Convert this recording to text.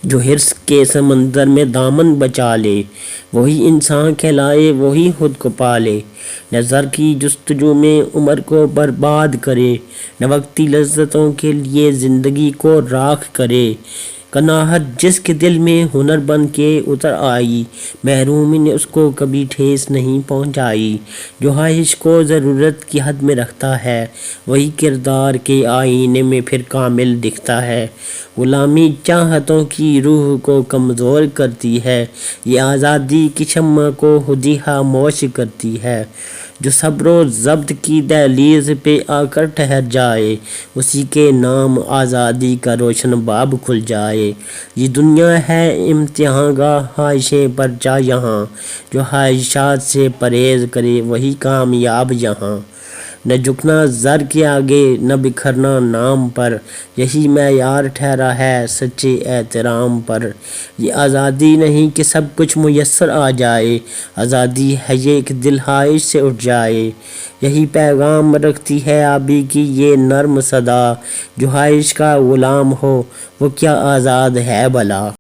جو حرص کے سمندر میں دامن بچا لے، وہی انسان کہلائے، وہی خود کو پالے۔ نہ زر کی جستجو میں عمر کو برباد کرے، نہ وقتی لذتوں کے لیے زندگی کو راکھ کرے۔ قناعت جس کے دل میں ہنر بن کے اتر آئی، محرومی نے اس کو کبھی ٹھیس نہیں پہنچائی۔ جو خواہش کو ضرورت کی حد میں رکھتا ہے، وہی کردار کے آئینے میں پھر کامل دکھتا ہے۔ غلامی چاہتوں کی روح کو کمزور کرتی ہے، یہ آزادی کی شمع کو خود ہی خاموش کرتی ہے۔ جو صبر و ضبط کی دہلیز پہ آ کر ٹھہر جائے، اسی کے نام آزادی کا روشن باب کھل جائے۔ یہ دنیا ہے امتحان گاہ خواہشیں پر جا یہاں، جو خواہشات سے پرہیز کرے وہی کامیاب یہاں۔ نہ جھکنا زر کے آگے، نہ بکھرنا نام پر، یہی معیار ٹھہرا ہے سچے احترام پر۔ یہ آزادی نہیں کہ سب کچھ میسر آ جائے، آزادی ہے یہ کہ دل خواہش سے اٹھ جائے۔ یہی پیغام رکھتی ہے آبی کی یہ نرم صدا، جو خواہش کا غلام ہو وہ کیا آزاد ہے بھلا۔